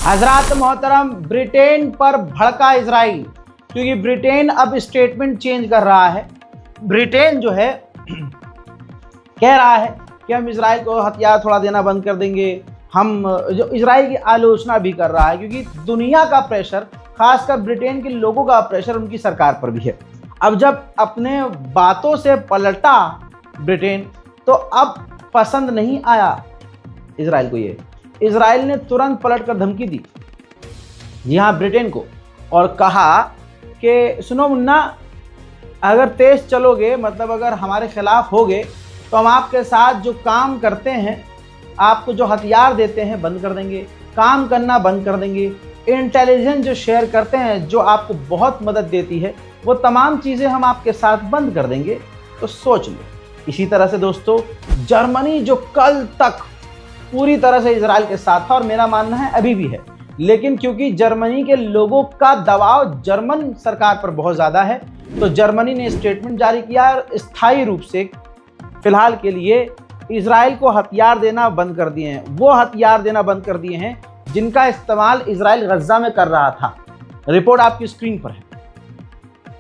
हजरात मोहतरम, ब्रिटेन पर भड़का इजराइल, क्योंकि ब्रिटेन अब स्टेटमेंट चेंज कर रहा है। ब्रिटेन जो है कह रहा है कि हम इजराइल को हथियार थोड़ा देना बंद कर देंगे। हम जो इजराइल की आलोचना भी कर रहा है, क्योंकि दुनिया का प्रेशर, खासकर ब्रिटेन के लोगों का प्रेशर उनकी सरकार पर भी है। अब जब अपने बातों से पलटा ब्रिटेन, तो अब पसंद नहीं आया इजराइल को। ये इजराइल ने तुरंत पलटकर धमकी दी, जी हाँ, ब्रिटेन को, और कहा कि सुनो मुन्ना, अगर तेज चलोगे, मतलब अगर हमारे खिलाफ होगे, तो हम आपके साथ जो काम करते हैं, आपको जो हथियार देते हैं बंद कर देंगे, काम करना बंद कर देंगे, इंटेलिजेंस जो शेयर करते हैं, जो आपको बहुत मदद देती है, वो तमाम चीज़ें हम आपके साथ बंद कर देंगे। तो सोच लो। इसी तरह से दोस्तों, जर्मनी जो कल तक पूरी तरह से इजराइल के साथ था, और मेरा मानना है अभी भी है, लेकिन क्योंकि जर्मनी के लोगों का दबाव जर्मन सरकार पर बहुत ज़्यादा है, तो जर्मनी ने स्टेटमेंट जारी किया और स्थायी रूप से फिलहाल के लिए इजराइल को हथियार देना बंद कर दिए हैं। वो हथियार देना बंद कर दिए हैं जिनका इस्तेमाल इजराइल गज्जा में कर रहा था। रिपोर्ट आपकी स्क्रीन पर है।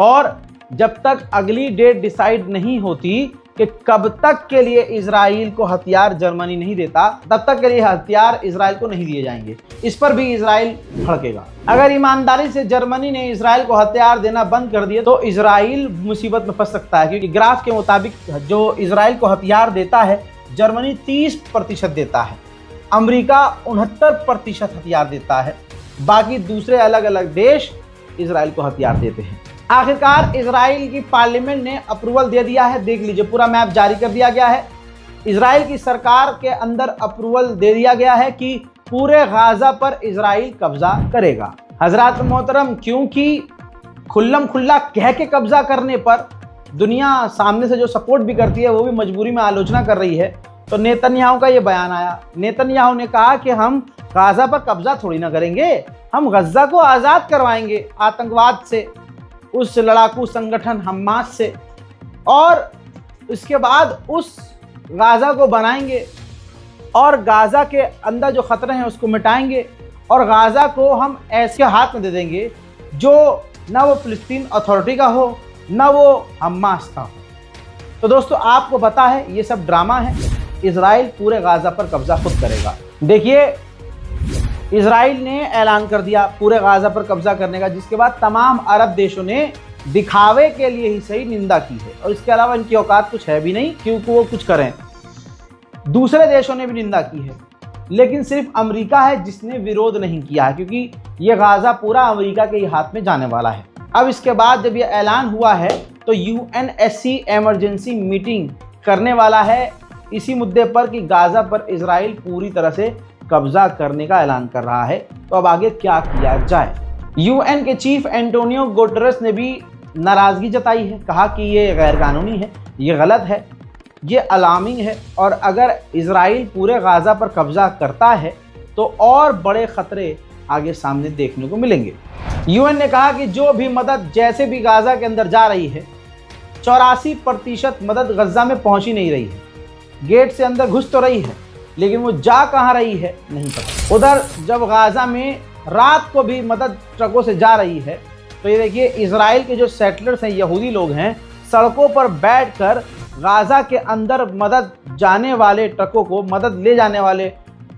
और जब तक अगली डेट डिसाइड नहीं होती कि कब तक के लिए इजराइल को हथियार जर्मनी नहीं देता, तब तक के लिए हथियार इजराइल को नहीं दिए जाएंगे। इस पर भी इजराइल भड़केगा। अगर ईमानदारी से जर्मनी ने इजराइल को हथियार देना बंद कर दिया, तो इजराइल मुसीबत में फंस सकता है, क्योंकि ग्राफ के मुताबिक जो इजराइल को हथियार देता है, जर्मनी 30% देता है, अमेरिका 69% हथियार देता है, बाकी दूसरे अलग अलग देश इजराइल को हथियार देते हैं। आखिरकार इजराइल की पार्लियामेंट ने अप्रूवल दे दिया है। देख लीजिए, पूरा मैप जारी कर दिया गया है। इजराइल की सरकार के अंदर अप्रूवल दे दिया गया है कि पूरे गाजा पर इजराइल कब्जा करेगा। हजरात मोहतरम, क्योंकि खुल्लम खुल्ला कह के कब्जा करने पर दुनिया सामने से जो सपोर्ट भी करती है, वो भी मजबूरी में आलोचना कर रही है, तो नेतन्याहू का ये बयान आया। नेतन्याहू ने कहा कि हम गाजा पर कब्जा थोड़ी ना करेंगे, हम गज्जा को आज़ाद करवाएंगे आतंकवाद से, उस लड़ाकू संगठन हमास से, और इसके बाद उस गाजा को बनाएंगे और गाजा के अंदर जो खतरे हैं उसको मिटाएंगे, और गाजा को हम ऐसे हाथ में दे देंगे जो ना वो फिलिस्तीन अथॉरिटी का हो, ना वो हमास का हो। तो दोस्तों, आपको पता है ये सब ड्रामा है। इजराइल पूरे गाजा पर कब्जा खुद करेगा। देखिए, इजराइल ने ऐलान कर दिया पूरे गाजा पर कब्जा करने का, जिसके बाद तमाम अरब देशों ने दिखावे के लिए ही सही निंदा की है, और इसके अलावा इनकी औकात कुछ है भी नहीं क्योंकि वो कुछ करें। दूसरे देशों ने भी निंदा की है, लेकिन सिर्फ अमेरिका है जिसने विरोध नहीं किया है, क्योंकि ये गाजा पूरा अमेरिका के ही हाथ में जाने वाला है। अब इसके बाद जब ये ऐलान हुआ है, तो यूएनएससी इमरजेंसी मीटिंग करने वाला है इसी मुद्दे पर कि गाजा पर इजराइल पूरी तरह से कब्जा करने का ऐलान कर रहा है। तो अब आगे क्या किया जाए? यूएन के चीफ एंटोनियो गुटेरेस ने भी नाराजगी जताई है, कहा कि ये गैरकानूनी है, ये गलत है, ये अलार्मिंग है, और अगर इजराइल पूरे गाजा पर कब्जा करता है तो और बड़े खतरे आगे सामने देखने को मिलेंगे। यूएन ने कहा कि जो भी मदद जैसे भी गाजा के अंदर जा रही है, 84% मदद गज्जा में पहुंच ही नहीं रही है। गेट से अंदर घुस तो रही है, लेकिन वो जा कहाँ रही है नहीं पता। उधर जब गाजा में रात को भी मदद ट्रकों से जा रही है, तो ये देखिए, इजराइल के जो सेटलर्स हैं, यहूदी लोग हैं, सड़कों पर बैठकर गाजा के अंदर मदद जाने वाले ट्रकों को, मदद ले जाने वाले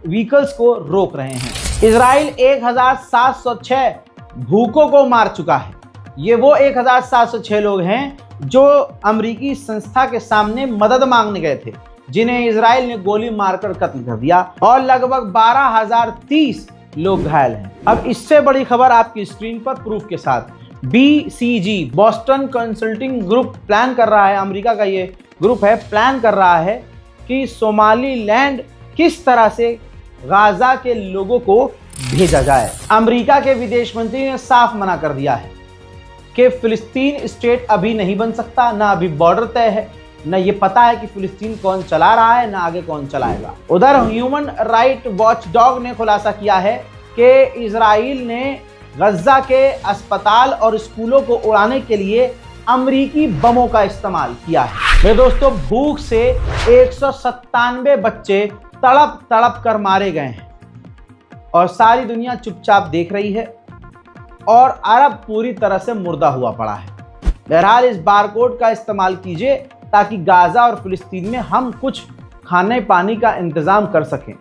व्हीकल्स को रोक रहे हैं। इजराइल 1706 भूखों को मार चुका है। ये वो 1706 लोग हैं जो अमेरिकी संस्था के सामने मदद मांगने गए थे, जिन्हें इजराइल ने गोली मारकर कत्ल कर दिया, और लगभग 12,030 लोग घायल हैं। अब इससे बड़ी खबर आपकी स्क्रीन पर प्रूफ के साथ। BCG Boston consulting group plan कर रहा है, अमेरिका का ये ग्रुप है, प्लान कर रहा है कि सोमालीलैंड किस तरह से गाजा के लोगों को भेजा जाए। अमेरिका के विदेश मंत्री ने साफ मना कर दिया है कि फिलिस्तीन स्टेट अभी नहीं बन सकता, ना अभी बॉर्डर तय है, न ये पता है कि फिलिस्तीन कौन चला रहा है, ना आगे कौन चलाएगा। उधर ह्यूमन राइट वॉचडॉग ने खुलासा किया है कि इजराइल ने गज्जा के अस्पताल और स्कूलों को उड़ाने के लिए अमेरिकी बमों का इस्तेमाल किया है। मेरे दोस्तों, भूख से 197 बच्चे तड़प तड़प कर मारे गए हैं। और सारी दुनिया चुपचाप देख रही है और अरब पूरी तरह से मुर्दा हुआ पड़ा है। बहरहाल इस बारकोड का इस्तेमाल कीजिए ताकि गाज़ा और फ़िलिस्तीन में हम कुछ खाने पानी का इंतज़ाम कर सकें।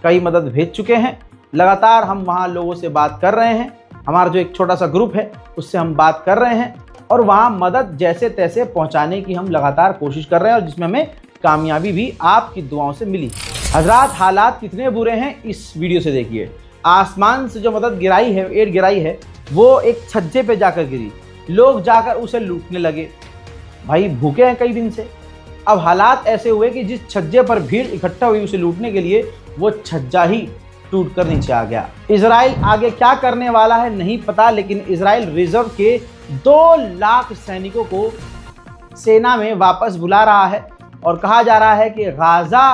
कई मदद भेज चुके हैं, लगातार हम वहाँ लोगों से बात कर रहे हैं। हमारा जो एक छोटा सा ग्रुप है उससे हम बात कर रहे हैं और वहाँ मदद जैसे तैसे पहुँचाने की हम लगातार कोशिश कर रहे हैं और जिसमें हमें कामयाबी भी आपकी दुआओं से मिली। हजरात, हालात कितने बुरे हैं इस वीडियो से देखिए। आसमान से जो मदद गिराई है, एड गिराई है, वो एक छज्जे पे जाकर गिरी। लोग जाकर उसे लूटने लगे। भाई भूखे हैं कई दिन से। अब हालात ऐसे हुए कि जिस छज्जे पर भीड़ इकट्ठा हुई उसे लूटने के लिए, वो छज्जा ही टूट कर नीचे आ गया। इजराइल आगे क्या करने वाला है नहीं पता, लेकिन इजराइल रिजर्व के 2 लाख सैनिकों को सेना में वापस बुला रहा है और कहा जा रहा है कि गाज़ा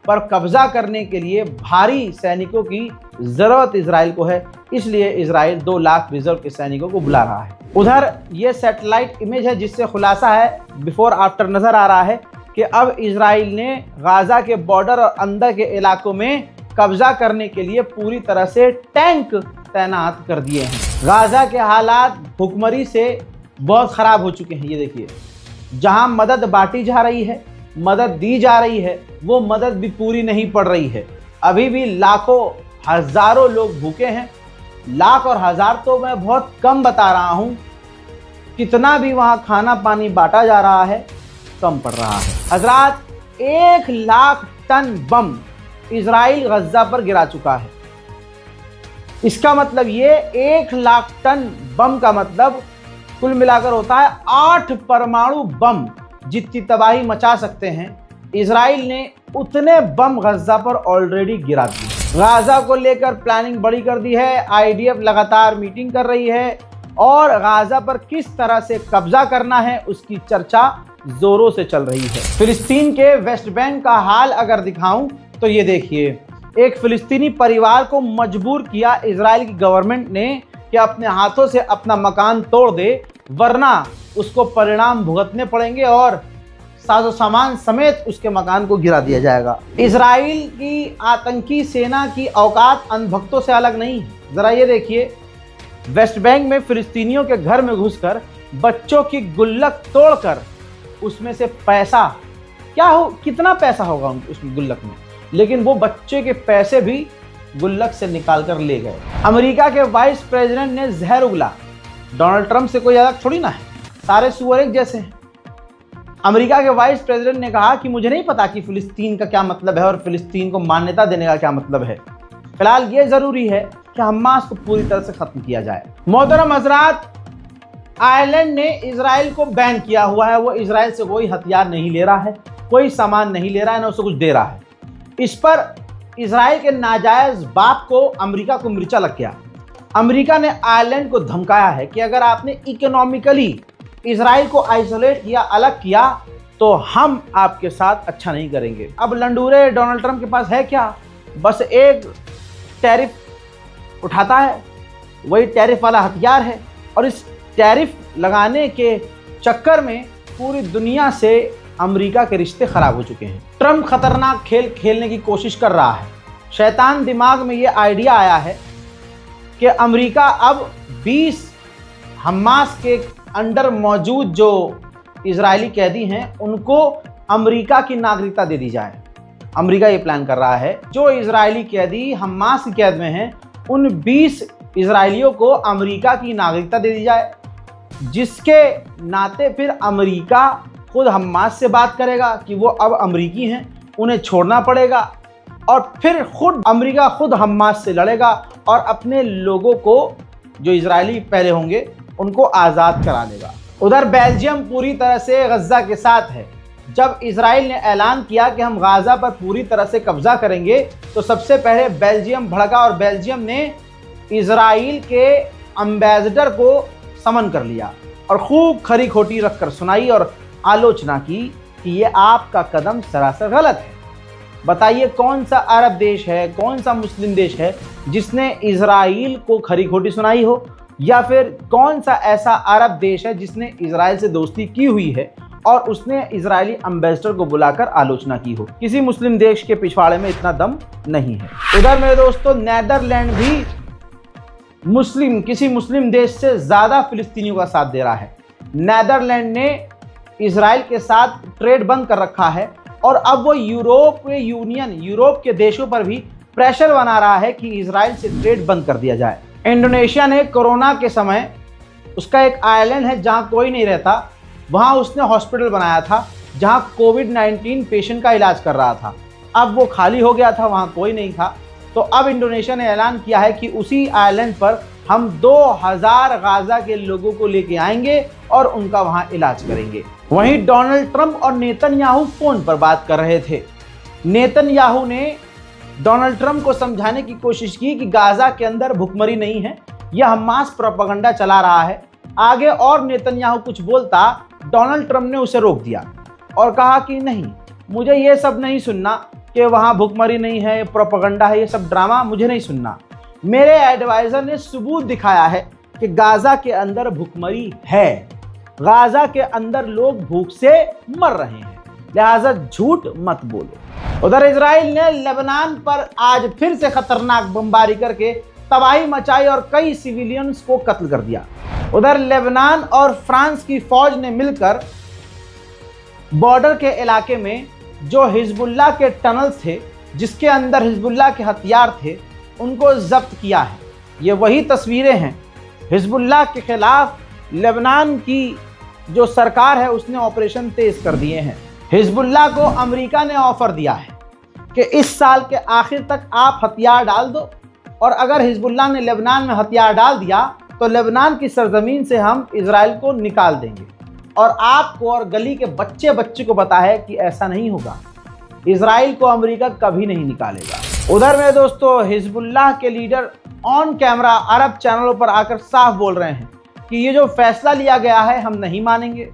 पर कब्जा करने के लिए भारी सैनिकों की ज़रूरत इजराइल को है, इसलिए इजराइल 2 लाख रिजर्व के सैनिकों को बुला रहा है। उधर ये सैटेलाइट इमेज है जिससे खुलासा है, बिफोर आफ्टर नज़र आ रहा है कि अब इजराइल ने गाज़ा के बॉर्डर और अंदर के इलाकों में कब्जा करने के लिए पूरी तरह से टैंक तैनात कर दिए हैं। गाज़ा के हालात भुखमरी से बहुत ख़राब हो चुके हैं। ये देखिए, जहां मदद बांटी जा रही है, मदद दी जा रही है, वो मदद भी पूरी नहीं पड़ रही है। अभी भी लाखों हज़ारों लोग भूखे हैं। लाख और हज़ार तो मैं बहुत कम बता रहा हूँ, कितना भी वहाँ खाना पानी बांटा जा रहा है कम पड़ रहा है। हजरात, 1 लाख टन बम इजराइल गज़ा पर गिरा चुका है। इसका मतलब ये 1 लाख टन बम का मतलब कुल मिलाकर होता है 8 परमाणु बम। जितनी तबाही मचा सकते हैं, इजराइल ने उतने बम गज़ा पर ऑलरेडी गिरा दिए। गाज़ा को लेकर प्लानिंग बड़ी कर दी है। आईडीएफ लगातार मीटिंग कर रही है और गाज़ा पर किस तरह से कब्जा करना है उसकी चर्चा जोरों से चल रही है। फिलिस्तीन के वेस्ट बैंक का हाल अगर दिखाऊं तो ये देखिए, एक फिलिस्तीनी परिवार को मजबूर किया इजराइल की गवर्नमेंट ने कि अपने हाथों से अपना मकान तोड़ दे, वरना उसको परिणाम भुगतने पड़ेंगे और साजो सामान समेत उसके मकान को गिरा दिया जाएगा। इजराइल की आतंकी सेना की औकात अंधभक्तों से अलग नहीं है। जरा ये देखिए, वेस्ट बैंक में फिलिस्तीनियों के घर में घुसकर बच्चों की गुल्लक तोड़कर उसमें से पैसा, कितना पैसा होगा उस गुल्लक में, लेकिन वो बच्चे के पैसे भी गुल्लक से निकाल कर ले गए। अमेरिका के वाइस प्रेसिडेंट ने जहर उगला। डोनाल्ड ट्रंप से कोई अलग थोड़ी ना है, सारे सुअर एक जैसे हैं। अमेरिका के वाइस प्रेसिडेंट ने कहा कि मुझे नहीं पता कि फिलिस्तीन का क्या मतलब है और फिलिस्तीन को मान्यता देने का क्या मतलब है। फिलहाल ये जरूरी है कि हमास को पूरी तरह से खत्म किया जाए। मोहतरम हजरात, आयरलैंड ने इजराइल को बैन किया हुआ है। वो इजराइल से कोई हथियार नहीं ले रहा है, कोई सामान नहीं ले रहा है, ना उसे कुछ दे रहा है। इस पर इजराइल के नाजायज बाप को अमेरिका को मिर्चा लग गया। अमेरिका ने आयरलैंड को धमकाया है कि अगर आपने इकोनॉमिकली इजराइल को आइसोलेट किया, अलग किया, तो हम आपके साथ अच्छा नहीं करेंगे। अब लंडूरे डोनाल्ड ट्रंप के पास है क्या? बस एक टैरिफ उठाता है, वही टैरिफ वाला हथियार है और इस टैरिफ लगाने के चक्कर में पूरी दुनिया से अमेरिका के रिश्ते खराब हो चुके हैं। ट्रंप खतरनाक खेल खेलने की कोशिश कर रहा है। शैतान दिमाग में ये आइडिया आया है कि अमेरिका अब 20 हमास के अंडर मौजूद जो इजरायली कैदी हैं उनको अमेरिका की नागरिकता दे दी जाए। अमेरिका ये प्लान कर रहा है, जो इजरायली कैदी हमास की कैद में हैं उन 20 इजरायलियों को अमेरिका की नागरिकता दे दी जाए, जिसके नाते फिर अमेरिका खुद हमास से बात करेगा कि वो अब अमेरिकी हैं, उन्हें छोड़ना पड़ेगा और फिर अमेरिका खुद हमास से लड़ेगा और अपने लोगों को, जो इजरायली पहले होंगे, उनको आज़ाद करा देगा। उधर बेल्जियम पूरी तरह से गज़ा के साथ है। जब इजराइल ने ऐलान किया कि हम गाज़ा पर पूरी तरह से कब्जा करेंगे, तो सबसे पहले बेल्जियम भड़का और बेल्जियम ने इजराइल के एम्बेसडर को समन कर लिया और खूब खरी खोटी रखकर सुनाई और आलोचना की कि ये आपका कदम सरासर गलत है। बताइए कौन सा अरब देश है, कौन सा मुस्लिम देश है जिसने इजराइल को खरी खोटी सुनाई हो, या फिर कौन सा ऐसा अरब देश है जिसने इजराइल से दोस्ती की हुई है और उसने इजरायली एम्बेसडर को बुलाकर आलोचना की हो। किसी मुस्लिम देश के पिछवाड़े में इतना दम नहीं है। उधर मेरे दोस्तों नीदरलैंड भी किसी मुस्लिम देश से ज्यादा फिलिस्तीनियों का साथ दे रहा है। नीदरलैंड ने इजराइल के साथ ट्रेड बंद कर रखा है और अब वो यूरोप के देशों पर भी प्रेशर बना रहा है कि इजराइल से ट्रेड बंद कर दिया जाए। इंडोनेशिया ने कोरोना के समय उसका एक आइलैंड है जहां कोई नहीं रहता, वहां उसने हॉस्पिटल बनाया था जहां कोविड-19 पेशेंट का इलाज कर रहा था। अब वो खाली हो गया था, वहां कोई नहीं था, तो अब इंडोनेशिया ने ऐलान किया है कि उसी आइलैंड पर हम 2000 गाजा के लोगों को लेके आएंगे और उनका वहां इलाज करेंगे। वहीं डोनाल्ड ट्रंप और नेतन्याहू फोन पर बात कर रहे थे। नेतन्याहू ने डोनाल्ड ट्रंप को समझाने की कोशिश की कि गाजा के अंदर भुखमरी नहीं है, यह हमास प्रोपेगेंडा चला रहा है। आगे और नेतन्याहू कुछ बोलता, डोनाल्ड ट्रंप ने उसे रोक दिया और कहा कि नहीं, मुझे ये सब नहीं सुनना कि वहाँ भुखमरी नहीं है, प्रोपेगेंडा है, ये सब ड्रामा मुझे नहीं सुनना। मेरे एडवाइजर ने सबूत दिखाया है कि गाजा के अंदर भुखमरी है, गाजा के अंदर लोग भूख से मर रहे हैं, लिहाजा झूठ मत बोलो। उधर इजराइल ने लेबनान पर आज फिर से खतरनाक बमबारी करके तबाही मचाई और कई सिविलियंस को कत्ल कर दिया। उधर लेबनान और फ्रांस की फौज ने मिलकर बॉर्डर के इलाके में जो हिजबुल्लाह के टनल्स थे, जिसके अंदर हिजबुल्लाह के हथियार थे, उनको जब्त किया है। ये वही तस्वीरें हैं। हिजबुल्लाह के खिलाफ लेबनान की जो सरकार है उसने ऑपरेशन तेज कर दिए हैं। हिजबुल्लाह को अमेरिका ने ऑफर दिया है कि इस साल के आखिर तक आप हथियार डाल दो, और अगर हिजबुल्लाह ने लेबनान में हथियार डाल दिया तो लेबनान की सरजमीन से हम इजराइल को निकाल देंगे। और आपको और गली के बच्चे को पता है कि ऐसा नहीं होगा, इजराइल को अमेरिका कभी नहीं निकालेगा। उधर मेरे दोस्तों हिजबुल्लाह के लीडर ऑन कैमरा अरब चैनलों पर आकर साफ बोल रहे हैं कि ये जो फैसला लिया गया है हम नहीं मानेंगे,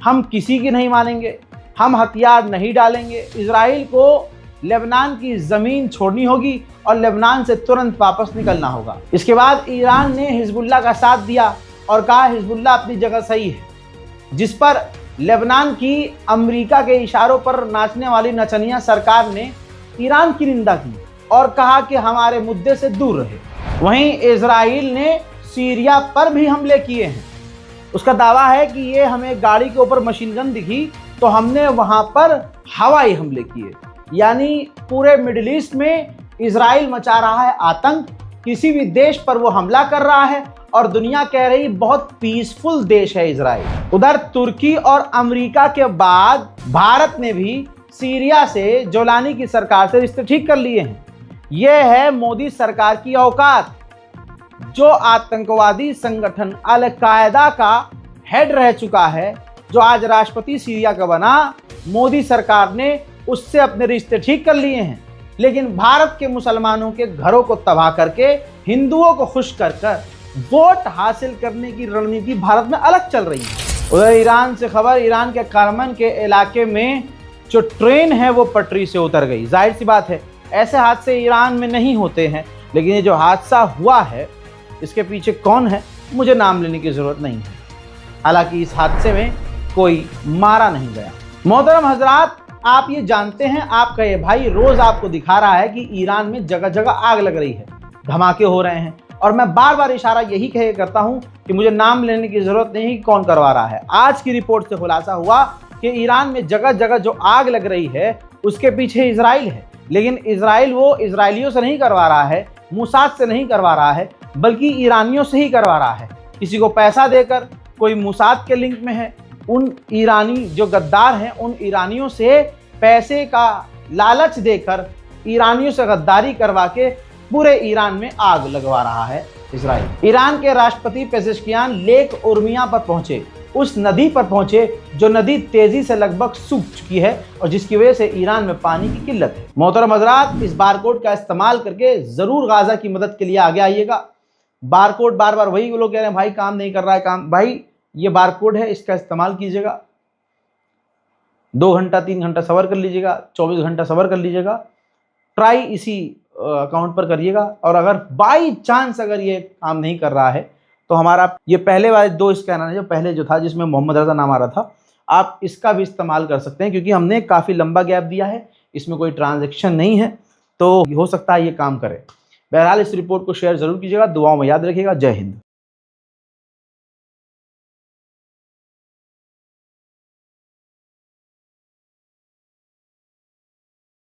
हम किसी की नहीं मानेंगे, हम हथियार नहीं डालेंगे। इजराइल को लेबनान की ज़मीन छोड़नी होगी और लेबनान से तुरंत वापस निकलना होगा। इसके बाद ईरान ने हिजबुल्लाह का साथ दिया और कहा हिजबुल्लाह अपनी जगह सही है, जिस पर लेबनान की अमेरिका के इशारों पर नाचने वाली नचनिया सरकार ने ईरान की निंदा की और कहा कि हमारे मुद्दे से दूर रहे। वहीं इजराइल ने सीरिया पर भी हमले किए हैं। उसका दावा है कि ये हमें गाड़ी के ऊपर मशीन गन दिखी तो हमने वहां पर हवाई हमले किए। यानी पूरे मिडिल ईस्ट में इजराइल मचा रहा है आतंक, किसी भी देश पर वो हमला कर रहा है और दुनिया कह रही बहुत पीसफुल देश है इजराइल। उधर तुर्की और अमेरिका के बाद भारत ने भी सीरिया से जोलानी की सरकार से रिश्ते ठीक कर लिए हैं। यह है मोदी सरकार की औकात। जो आतंकवादी संगठन अल कायदा का हेड रह चुका है, जो आज राष्ट्रपति सीरिया का बना, मोदी सरकार ने उससे अपने रिश्ते ठीक कर लिए हैं। लेकिन भारत के मुसलमानों के घरों को तबाह करके हिंदुओं को खुश कर कर वोट हासिल करने की रणनीति भारत में अलग चल रही है। उधर ईरान से खबर, ईरान के करमन के इलाके में जो ट्रेन है वो पटरी से उतर गई। जाहिर सी बात है ऐसे हादसे ईरान में नहीं होते हैं, लेकिन ये जो हादसा हुआ है इसके पीछे कौन है मुझे नाम लेने की जरूरत नहीं है। हालांकि इस हादसे में कोई मारा नहीं गया। मोहतरम हजरात, आप ये जानते हैं, आपका ये भाई रोज आपको दिखा रहा है कि ईरान में जगह जगह आग लग रही है, धमाके हो रहे हैं, और मैं बार बार इशारा यही कहे करता हूं कि मुझे नाम लेने की जरूरत नहीं कि कौन करवा रहा है। आज की रिपोर्ट से खुलासा हुआ कि ईरान में जगह जगह जो आग लग रही है उसके पीछे इजराइल है। लेकिन इजराइल वो इजराइलियों से नहीं करवा रहा है, मोसाद से नहीं करवा रहा है, बल्कि ईरानियों से ही करवा रहा है। किसी को पैसा देकर, कोई मोसाद के लिंक में है, उन ईरानी जो गद्दार हैं उन ईरानियों से पैसे का लालच देकर ईरानियों से गद्दारी करवा के पूरे ईरान में आग लगवा रहा है इजराइल। ईरान के राष्ट्रपति पेजेश्कियान लेक उर्मिया पर पहुंचे, उस नदी पर पहुंचे जो नदी तेजी से लगभग सूख चुकी है और जिसकी वजह से ईरान में पानी की किल्लत है। मोहतरम हजरात, इस बारकोड का इस्तेमाल करके जरूर गाजा की मदद के लिए आगे आइएगा। बारकोड बार बार वही लोग कह रहे हैं भाई काम नहीं कर रहा है, काम, भाई ये बारकोड है, इसका इस्तेमाल कीजिएगा। 2 घंटा 3 घंटा सबर कर लीजिएगा, 24 घंटा सबर कर लीजिएगा, ट्राई इसी अकाउंट पर करिएगा। और अगर बाई चांस अगर ये काम नहीं कर रहा है तो हमारा ये पहले वाले 2 स्कैनर है, जो पहले जो था जिसमें मोहम्मद रजा नाम आ रहा था, आप इसका भी इस्तेमाल कर सकते हैं, क्योंकि हमने काफ़ी लंबा गैप दिया है, इसमें कोई ट्रांजैक्शन नहीं है, तो हो सकता है ये काम करे। बहरहाल इस रिपोर्ट को शेयर जरूर कीजिएगा, दुआओं में याद रखिएगा। जय हिंद।